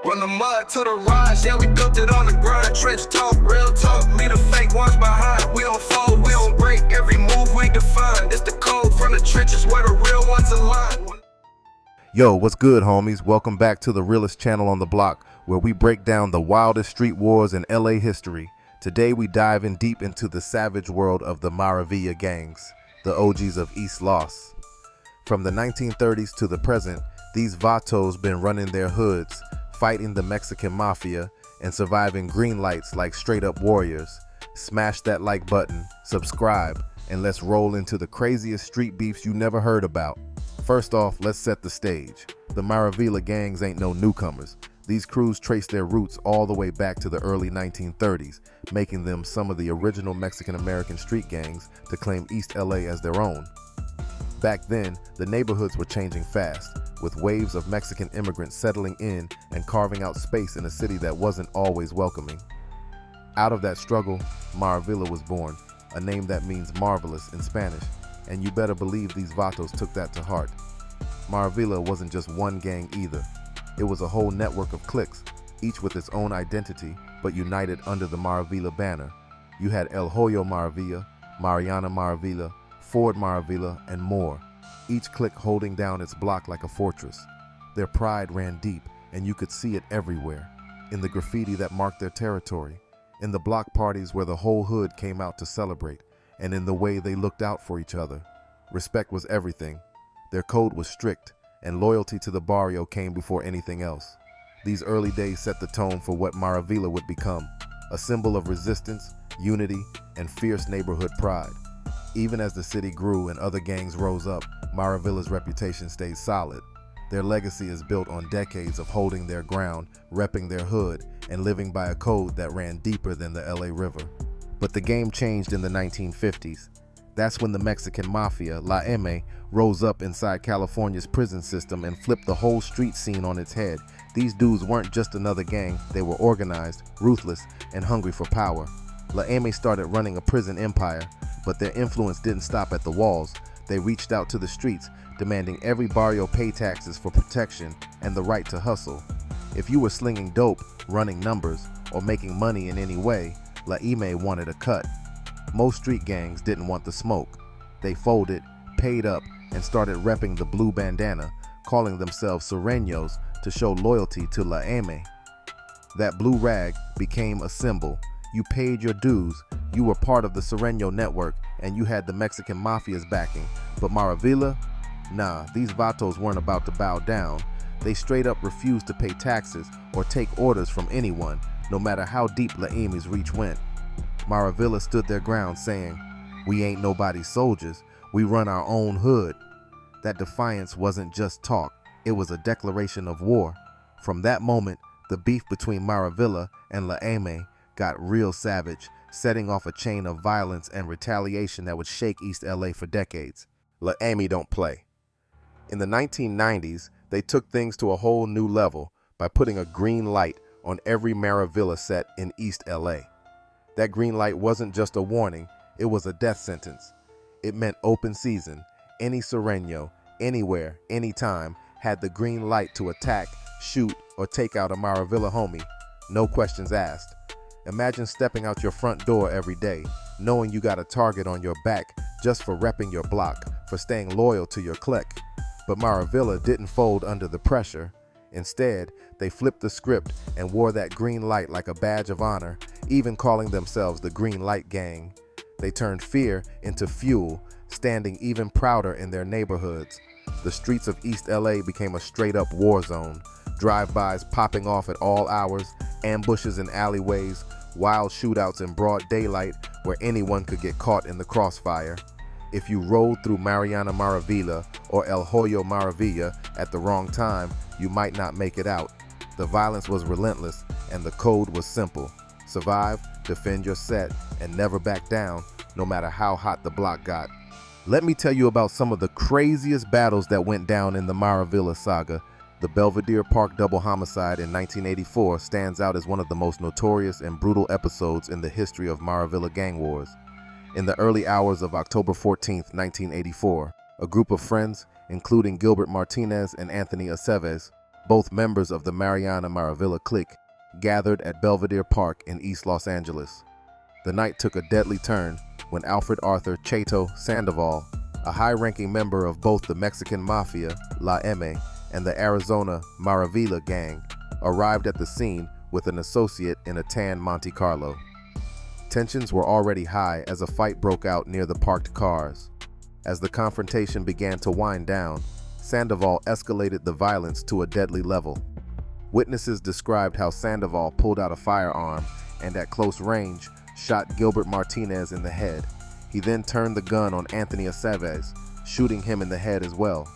From the mud to the rise, yeah, we built it on the grind. Trench talk, real talk, leave the fake ones behind. We don't fold, we don't break, every move we define. It's the code from the trenches where the real ones align. Yo, what's good, homies? Welcome back to the realest channel on the block, where we break down the wildest street wars in LA history. Today we dive in deep into the savage world of the Maravilla gangs, the OGs of East Los. From the 1930s to the present, these vatos been running their hoods, fighting the Mexican Mafia, and surviving green lights like straight up warriors. Smash that like button, subscribe, and let's roll into the craziest street beefs you never heard about. First off, let's set the stage. The Maravilla gangs ain't no newcomers. These crews trace their roots all the way back to the early 1930s, making them some of the original Mexican-American street gangs to claim East LA as their own. Back then, the neighborhoods were changing fast, with waves of Mexican immigrants settling in and carving out space in a city that wasn't always welcoming. Out of that struggle, Maravilla was born, a name that means marvelous in Spanish, and you better believe these vatos took that to heart. Maravilla wasn't just one gang either. It was a whole network of cliques, each with its own identity, but united under the Maravilla banner. You had El Hoyo Maravilla, Mariana Maravilla, Ford Maravilla, and more, each clique holding down its block like a fortress. Their pride ran deep, and you could see it everywhere, in the graffiti that marked their territory, in the block parties where the whole hood came out to celebrate, and in the way they looked out for each other. Respect was everything. Their code was strict, and loyalty to the barrio came before anything else. These early days set the tone for what Maravilla would become, a symbol of resistance, unity, and fierce neighborhood pride. Even as the city grew and other gangs rose up, Maravilla's reputation stayed solid. Their legacy is built on decades of holding their ground, repping their hood, and living by a code that ran deeper than the LA River. But the game changed in the 1950s. That's when the Mexican Mafia, La M, rose up inside California's prison system and flipped the whole street scene on its head. These dudes weren't just another gang, they were organized, ruthless, and hungry for power. La M started running a prison empire, but their influence didn't stop at the walls. They reached out to the streets, demanding every barrio pay taxes for protection and the right to hustle. If you were slinging dope, running numbers, or making money in any way, La M wanted a cut. Most street gangs didn't want the smoke. They folded, paid up, and started repping the blue bandana, calling themselves sureños to show loyalty to La M. That blue rag became a symbol. You paid your dues, you were part of the Sureño network, and you had the Mexican Mafia's backing. But Maravilla? Nah, these vatos weren't about to bow down. They straight up refused to pay taxes or take orders from anyone, no matter how deep La M's reach went. Maravilla stood their ground saying, "We ain't nobody's soldiers, we run our own hood." That defiance wasn't just talk, it was a declaration of war. From that moment, the beef between Maravilla and La M got real savage, setting off a chain of violence and retaliation that would shake East LA for decades. La M don't play. In the 1990s, they took things to a whole new level by putting a green light on every Maravilla set in East LA. That green light wasn't just a warning, it was a death sentence. It meant open season. Any Sureño, anywhere, anytime, had the green light to attack, shoot, or take out a Maravilla homie. No questions asked. Imagine stepping out your front door every day, knowing you got a target on your back just for repping your block, for staying loyal to your clique. But Maravilla didn't fold under the pressure. Instead, they flipped the script and wore that green light like a badge of honor, even calling themselves the Green Light Gang. They turned fear into fuel, standing even prouder in their neighborhoods. The streets of East LA became a straight-up war zone. Drive-bys popping off at all hours, ambushes in alleyways, wild shootouts in broad daylight where anyone could get caught in the crossfire. If you rode through Mariana Maravilla or El Hoyo Maravilla at the wrong time, you might not make it out. The violence was relentless and the code was simple. Survive, defend your set, and never back down, no matter how hot the block got. Let me tell you about some of the craziest battles that went down in the Maravilla saga. The Belvadier Park double homicide in 1984 stands out as one of the most notorious and brutal episodes in the history of Maravilla gang wars. In the early hours of October 14, 1984, a group of friends, including Gilbert Martinez and Anthony Aceves, both members of the Mariana Maravilla clique, gathered at Belvadier Park in East Los Angeles. The night took a deadly turn when Alfred Arthur Cheto Sandoval, a high-ranking member of both the Mexican Mafia, La M, and the Arizona Maravilla gang, arrived at the scene with an associate in a tan Monte Carlo. Tensions were already high as a fight broke out near the parked cars. As the confrontation began to wind down, Sandoval escalated the violence to a deadly level. Witnesses described how Sandoval pulled out a firearm and at close range shot Gilbert Martinez in the head. He then turned the gun on Anthony Aceves, shooting him in the head as well.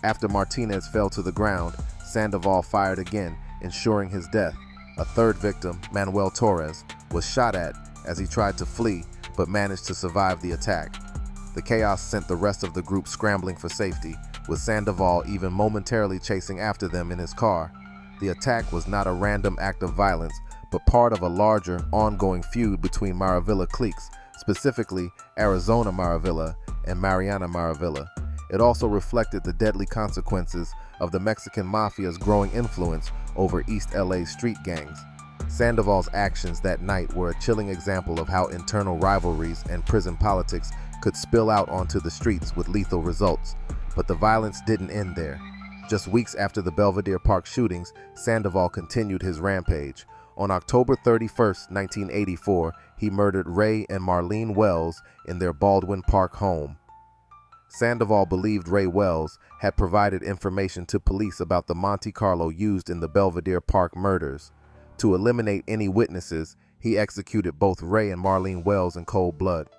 After Martinez fell to the ground, Sandoval fired again, ensuring his death. A third victim, Manuel Torres, was shot at as he tried to flee but managed to survive the attack. The chaos sent the rest of the group scrambling for safety, with Sandoval even momentarily chasing after them in his car. The attack was not a random act of violence, but part of a larger, ongoing feud between Maravilla cliques, specifically Arizona Maravilla and Mariana Maravilla. It also reflected the deadly consequences of the Mexican Mafia's growing influence over East LA's street gangs. Sandoval's actions that night were a chilling example of how internal rivalries and prison politics could spill out onto the streets with lethal results. But the violence didn't end there. Just weeks after the Belvadier Park shootings, Sandoval continued his rampage. On October 31, 1984, he murdered Ray and Marlene Wells in their Baldwin Park home. Sandoval believed Ray Wells had provided information to police about the Monte Carlo used in the Belvedere Park murders. To eliminate any witnesses, he executed both Ray and Marlene Wells in cold blood.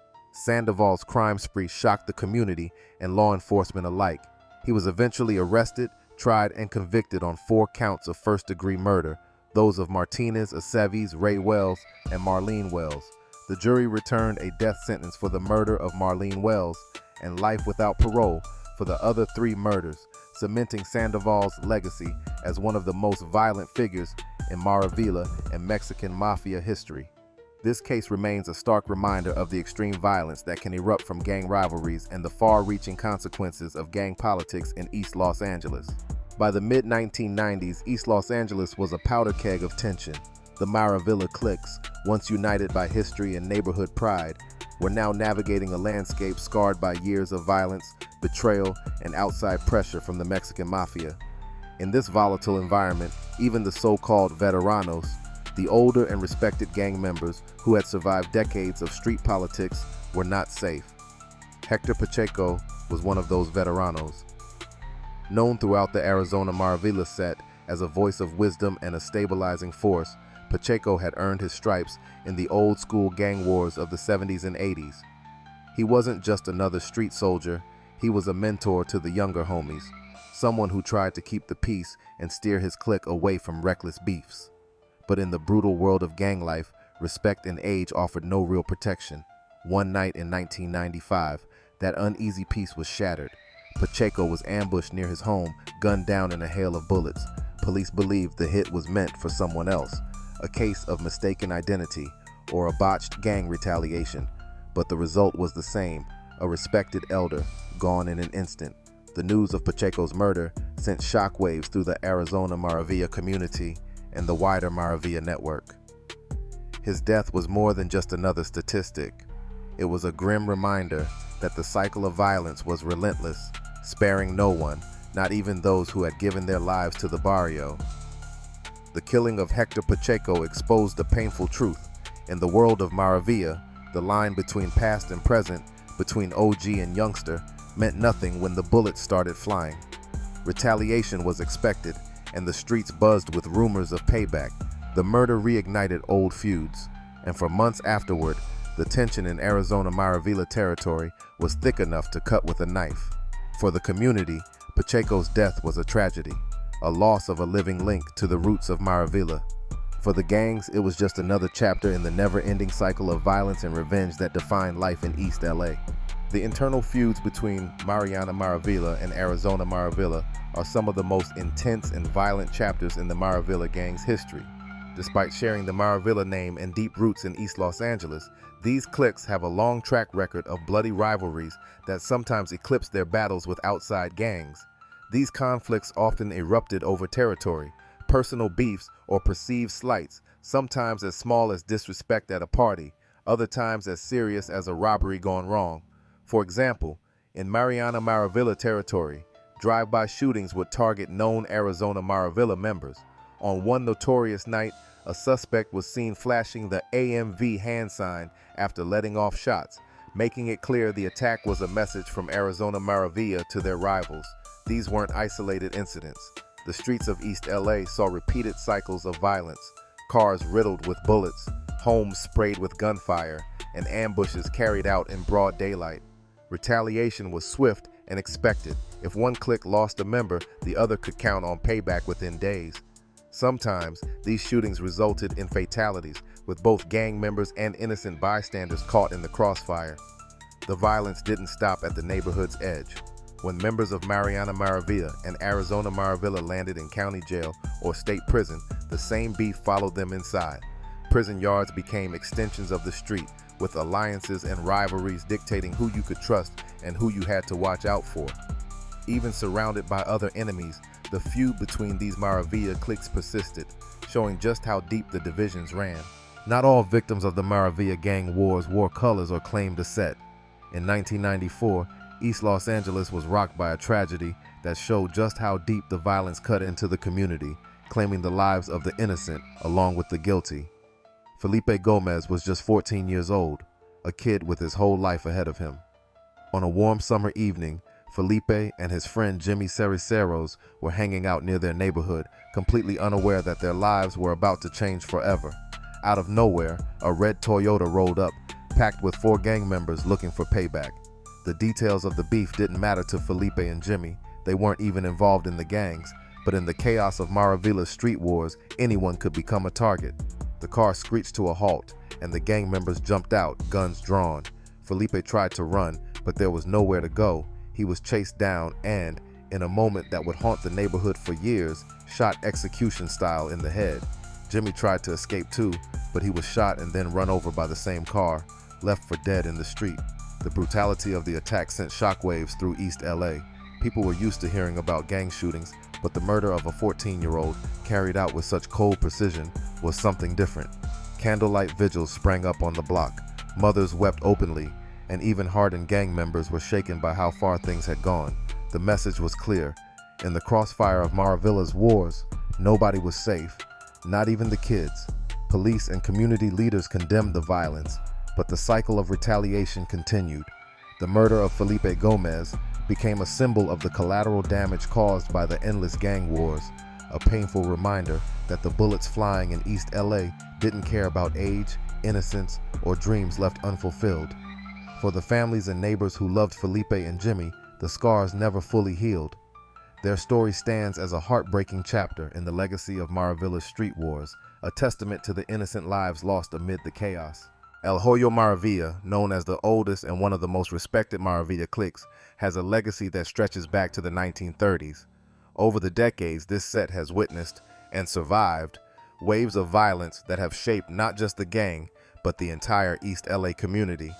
Sandoval's crime spree shocked the community and law enforcement alike. He was eventually arrested, tried, and convicted on 4 counts of first-degree murder, those of Martinez, Aceves, Ray Wells, and Marlene Wells. The jury returned a death sentence for the murder of Marlene Wells and life without parole for the other 3 murders, cementing Sandoval's legacy as one of the most violent figures in Maravilla and Mexican Mafia history. This case remains a stark reminder of the extreme violence that can erupt from gang rivalries and the far-reaching consequences of gang politics in East Los Angeles. By the mid-1990s, East Los Angeles was a powder keg of tension. The Maravilla cliques, once united by history and neighborhood pride, were now navigating a landscape scarred by years of violence, betrayal, and outside pressure from the Mexican Mafia. In this volatile environment, even the so-called veteranos, the older and respected gang members who had survived decades of street politics, were not safe. Hector Pacheco was one of those veteranos. Known throughout the Arizona Maravilla set as a voice of wisdom and a stabilizing force, Pacheco had earned his stripes in the old-school gang wars of the 70s and 80s. He wasn't just another street soldier, he was a mentor to the younger homies, someone who tried to keep the peace and steer his clique away from reckless beefs. But in the brutal world of gang life, respect and age offered no real protection. One night in 1995, that uneasy peace was shattered. Pacheco was ambushed near his home, gunned down in a hail of bullets. Police believed the hit was meant for someone else, a case of mistaken identity or a botched gang retaliation. But the result was the same, a respected elder, gone in an instant. The news of Pacheco's murder sent shockwaves through the Arizona Maravilla community and the wider Maravilla network. His death was more than just another statistic. It was a grim reminder that the cycle of violence was relentless, sparing no one, not even those who had given their lives to the barrio. The killing of Hector Pacheco exposed the painful truth. In the world of Maravilla, the line between past and present, between OG and youngster, meant nothing when the bullets started flying. Retaliation was expected, and the streets buzzed with rumors of payback. The murder reignited old feuds, and for months afterward, the tension in Arizona Maravilla territory was thick enough to cut with a knife. For the community, Pacheco's death was a tragedy, a loss of a living link to the roots of Maravilla. For the gangs, it was just another chapter in the never-ending cycle of violence and revenge that defined life in East LA. The internal feuds between Mariana Maravilla and Arizona Maravilla are some of the most intense and violent chapters in the Maravilla gang's history. Despite sharing the Maravilla name and deep roots in East Los Angeles, these cliques have a long track record of bloody rivalries that sometimes eclipse their battles with outside gangs. These conflicts often erupted over territory, personal beefs, or perceived slights, sometimes as small as disrespect at a party, other times as serious as a robbery gone wrong. For example, in Mariana Maravilla territory, drive-by shootings would target known Arizona Maravilla members. On one notorious night, a suspect was seen flashing the AMV hand sign after letting off shots, making it clear the attack was a message from Arizona Maravilla to their rivals. These weren't isolated incidents. The streets of East LA saw repeated cycles of violence, cars riddled with bullets, homes sprayed with gunfire, and ambushes carried out in broad daylight. Retaliation was swift and expected. If one clique lost a member, the other could count on payback within days. Sometimes, these shootings resulted in fatalities, with both gang members and innocent bystanders caught in the crossfire. The violence didn't stop at the neighborhood's edge. When members of Mariana Maravilla and Arizona Maravilla landed in county jail or state prison, the same beef followed them inside. Prison yards became extensions of the street, with alliances and rivalries dictating who you could trust and who you had to watch out for. Even surrounded by other enemies, the feud between these Maravilla cliques persisted, showing just how deep the divisions ran. Not all victims of the Maravilla gang wars wore colors or claimed descent. In 1994, East Los Angeles was rocked by a tragedy that showed just how deep the violence cut into the community, claiming the lives of the innocent along with the guilty. Felipe Gomez was just 14 years old, a kid with his whole life ahead of him. On a warm summer evening, Felipe and his friend Jimmy Cericeros were hanging out near their neighborhood, completely unaware that their lives were about to change forever. Out of nowhere, a red Toyota rolled up, packed with 4 gang members looking for payback. The details of the beef didn't matter to Felipe and Jimmy. They weren't even involved in the gangs, but in the chaos of Maravilla's street wars, anyone could become a target. The car screeched to a halt, and the gang members jumped out, guns drawn. Felipe tried to run, but there was nowhere to go. He was chased down and, in a moment that would haunt the neighborhood for years, shot execution style in the head. Jimmy tried to escape too, but he was shot and then run over by the same car, left for dead in the street. The brutality of the attack sent shockwaves through East LA. People were used to hearing about gang shootings, but the murder of a 14-year-old, carried out with such cold precision, was something different. Candlelight vigils sprang up on the block. Mothers wept openly, and even hardened gang members were shaken by how far things had gone. The message was clear. In the crossfire of Maravilla's wars, nobody was safe, not even the kids. Police and community leaders condemned the violence, but the cycle of retaliation continued. The murder of Felipe Gomez became a symbol of the collateral damage caused by the endless gang wars, a painful reminder that the bullets flying in East LA didn't care about age, innocence, or dreams left unfulfilled. For the families and neighbors who loved Felipe and Jimmy, the scars never fully healed. Their story stands as a heartbreaking chapter in the legacy of Maravilla's street wars, a testament to the innocent lives lost amid the chaos. El Hoyo Maravilla, known as the oldest and one of the most respected Maravilla cliques, has a legacy that stretches back to the 1930s. Over the decades, this set has witnessed, and survived, waves of violence that have shaped not just the gang, but the entire East LA community.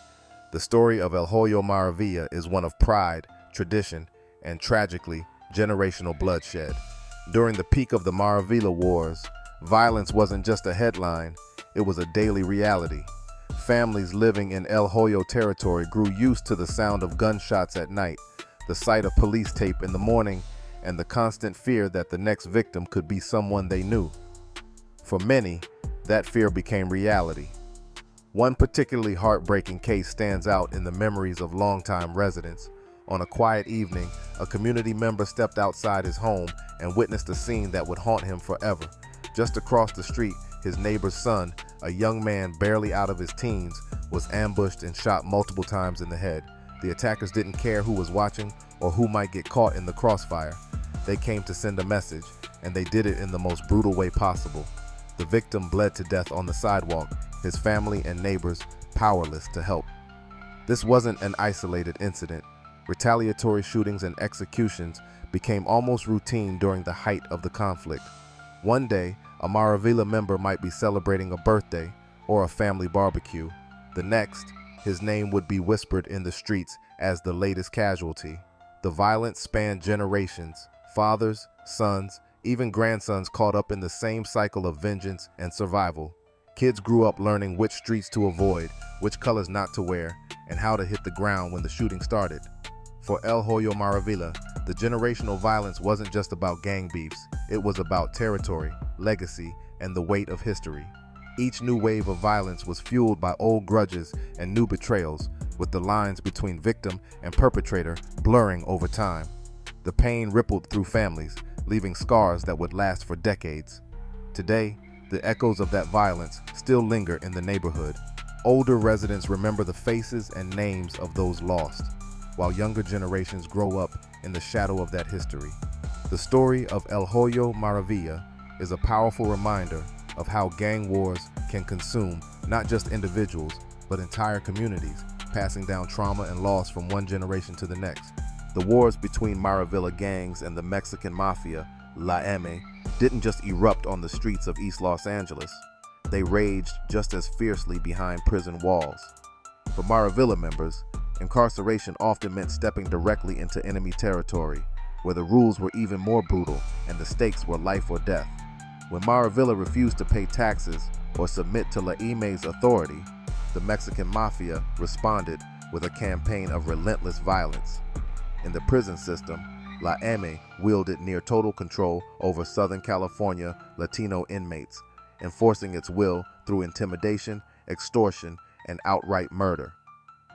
The story of El Hoyo Maravilla is one of pride, tradition, and tragically, generational bloodshed. During the peak of the Maravilla Wars, violence wasn't just a headline, it was a daily reality. Families living in El Hoyo territory grew used to the sound of gunshots at night, the sight of police tape in the morning, and the constant fear that the next victim could be someone they knew. For many, that fear became reality. One particularly heartbreaking case stands out in the memories of longtime residents. On a quiet evening, a community member stepped outside his home and witnessed a scene that would haunt him forever. Just across the street, his neighbor's son, a young man barely out of his teens, was ambushed and shot multiple times in the head. The attackers didn't care who was watching or who might get caught in the crossfire. They came to send a message, and they did it in the most brutal way possible. The victim bled to death on the sidewalk, his family and neighbors powerless to help. This wasn't an isolated incident. Retaliatory shootings and executions became almost routine during the height of the conflict. One day, a Maravilla member might be celebrating a birthday or a family barbecue. The next, his name would be whispered in the streets as the latest casualty. The violence spanned generations, Fathers, sons, even grandsons caught up in the same cycle of vengeance and survival. Kids grew up learning which streets to avoid, which colors not to wear, and how to hit the ground when the shooting started. For El Hoyo Maravilla, the generational violence wasn't just about gang beefs, it was about territory, legacy, and the weight of history. Each new wave of violence was fueled by old grudges and new betrayals, with the lines between victim and perpetrator blurring over time. The pain rippled through families, leaving scars that would last for decades. Today, the echoes of that violence still linger in the neighborhood. Older residents remember the faces and names of those lost, while younger generations grow up in the shadow of that history. The story of El Hoyo Maravilla is a powerful reminder of how gang wars can consume not just individuals, but entire communities, passing down trauma and loss from one generation to the next. The wars between Maravilla gangs and the Mexican Mafia, La M, didn't just erupt on the streets of East Los Angeles. They raged just as fiercely behind prison walls. For Maravilla members, incarceration often meant stepping directly into enemy territory, where the rules were even more brutal and the stakes were life or death. When Maravilla refused to pay taxes or submit to La M's authority, the Mexican Mafia responded with a campaign of relentless violence. In the prison system, La M wielded near total control over Southern California Latino inmates, enforcing its will through intimidation, extortion, and outright murder.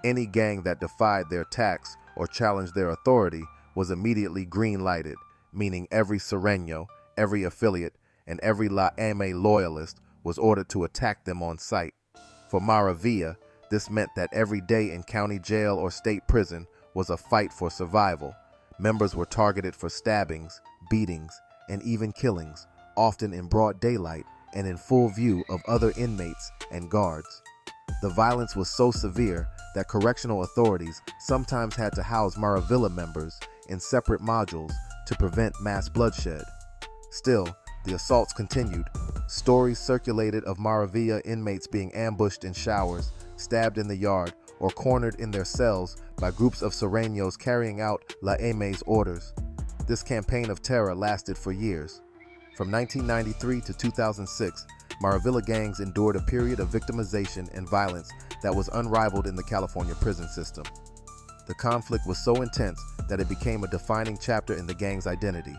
Any gang that defied their tax or challenged their authority was immediately green-lighted, meaning every sureño, every affiliate, and every La M loyalist was ordered to attack them on sight. For Maravilla, this meant that every day in county jail or state prison was a fight for survival. Members were targeted for stabbings, beatings, and even killings, often in broad daylight and in full view of other inmates and guards. The violence was so severe that correctional authorities sometimes had to house Maravilla members in separate modules to prevent mass bloodshed. Still, the assaults continued. Stories circulated of Maravilla inmates being ambushed in showers, stabbed in the yard, or cornered in their cells by groups of sureños carrying out La M's orders. This campaign of terror lasted for years. From 1993 to 2006, Maravilla gangs endured a period of victimization and violence that was unrivaled in the California prison system. The conflict was so intense that it became a defining chapter in the gang's identity.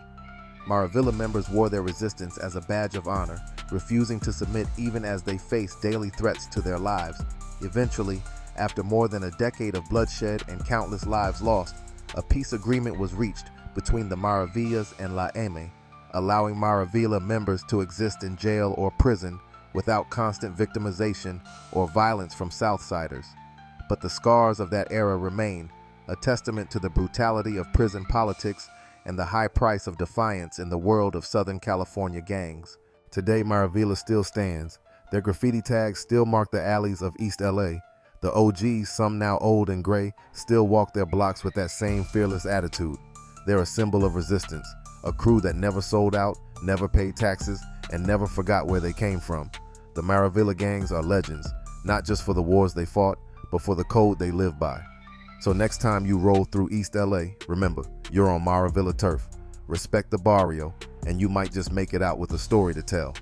Maravilla members wore their resistance as a badge of honor, refusing to submit even as they faced daily threats to their lives. Eventually, after more than a decade of bloodshed and countless lives lost, a peace agreement was reached between the Maravillas and La M, allowing Maravilla members to exist in jail or prison without constant victimization or violence from Southsiders. But the scars of that era remain, a testament to the brutality of prison politics and the high price of defiance in the world of Southern California gangs. Today, Maravilla still stands. Their graffiti tags still mark the alleys of East LA. The OGs, some now old and gray, still walk their blocks with that same fearless attitude. They're a symbol of resistance, a crew that never sold out, never paid taxes, and never forgot where they came from. The Maravilla gangs are legends, not just for the wars they fought, but for the code they live by. So next time you roll through East LA, remember, you're on Maravilla turf. Respect the barrio, and you might just make it out with a story to tell.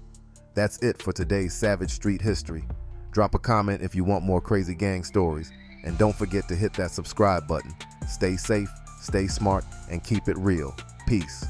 That's it for today's Savage Street History. Drop a comment if you want more crazy gang stories, and don't forget to hit that subscribe button. Stay safe, stay smart, and keep it real. Peace.